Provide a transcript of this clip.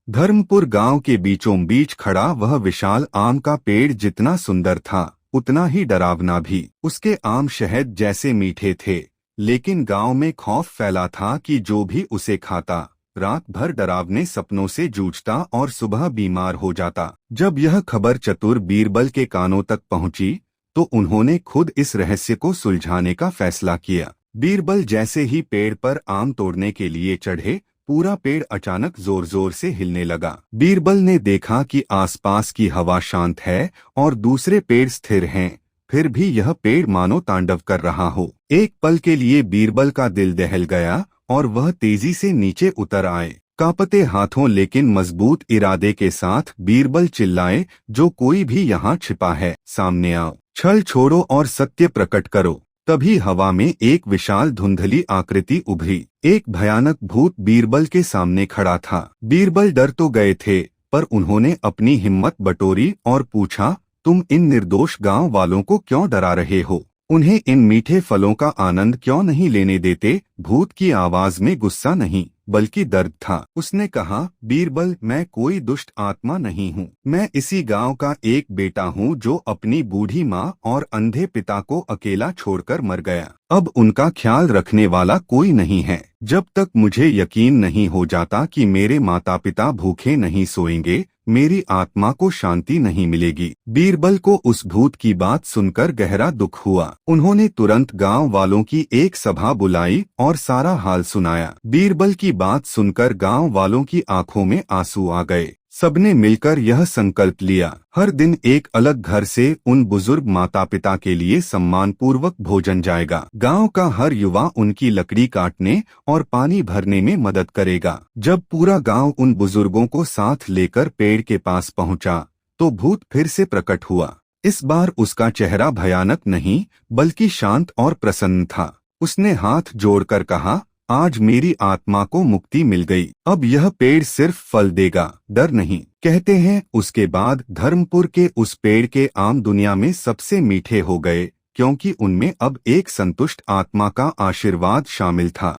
धर्मपुर गांव के बीचों बीच खड़ा वह विशाल आम का पेड़ जितना सुंदर था उतना ही डरावना भी। उसके आम शहद जैसे मीठे थे, लेकिन गांव में खौफ फैला था कि जो भी उसे खाता रात भर डरावने सपनों से जूझता और सुबह बीमार हो जाता। जब यह खबर चतुर बीरबल के कानों तक पहुंची तो उन्होंने खुद इस रहस्य को सुलझाने का फैसला किया। बीरबल जैसे ही पेड़ पर आम तोड़ने के लिए चढ़े, पूरा पेड़ अचानक जोर जोर से हिलने लगा। बीरबल ने देखा कि आसपास की हवा शांत है और दूसरे पेड़ स्थिर हैं, फिर भी यह पेड़ मानो तांडव कर रहा हो। एक पल के लिए बीरबल का दिल दहल गया और वह तेजी से नीचे उतर आए। कांपते हाथों लेकिन मजबूत इरादे के साथ बीरबल चिल्लाए, जो कोई भी यहाँ छिपा है सामने आओ, छल छोड़ो और सत्य प्रकट करो। तभी हवा में एक विशाल धुंधली आकृति उभरी। एक भयानक भूत बीरबल के सामने खड़ा था। बीरबल डर तो गए थे, पर उन्होंने अपनी हिम्मत बटोरी और पूछा, तुम इन निर्दोष गांव वालों को क्यों डरा रहे हो? उन्हें इन मीठे फलों का आनंद क्यों नहीं लेने देते? भूत की आवाज में गुस्सा नहीं बल्कि दर्द था। उसने कहा, बीरबल, मैं कोई दुष्ट आत्मा नहीं हूँ। मैं इसी गांव का एक बेटा हूँ जो अपनी बूढ़ी माँ और अंधे पिता को अकेला छोड़कर मर गया। अब उनका ख्याल रखने वाला कोई नहीं है। जब तक मुझे यकीन नहीं हो जाता कि मेरे माता पिता भूखे नहीं सोएंगे, मेरी आत्मा को शांति नहीं मिलेगी। बीरबल को उस भूत की बात सुनकर गहरा दुख हुआ। उन्होंने तुरंत गांव वालों की एक सभा बुलाई और सारा हाल सुनाया। बीरबल की बात सुनकर गांव वालों की आंखों में आंसू आ गए। सबने मिलकर यह संकल्प लिया, हर दिन एक अलग घर से उन बुजुर्ग माता पिता के लिए सम्मानपूर्वक भोजन जाएगा। गांव का हर युवा उनकी लकड़ी काटने और पानी भरने में मदद करेगा। जब पूरा गांव उन बुजुर्गों को साथ लेकर पेड़ के पास पहुंचा, तो भूत फिर से प्रकट हुआ। इस बार उसका चेहरा भयानक नहीं बल्कि शांत और प्रसन्न था। उसने हाथ जोड़कर कहा, आज मेरी आत्मा को मुक्ति मिल गई। अब यह पेड़ सिर्फ फल देगा, डर नहीं। कहते हैं उसके बाद धर्मपुर के उस पेड़ के आम दुनिया में सबसे मीठे हो गए, क्योंकि उनमें अब एक संतुष्ट आत्मा का आशीर्वाद शामिल था।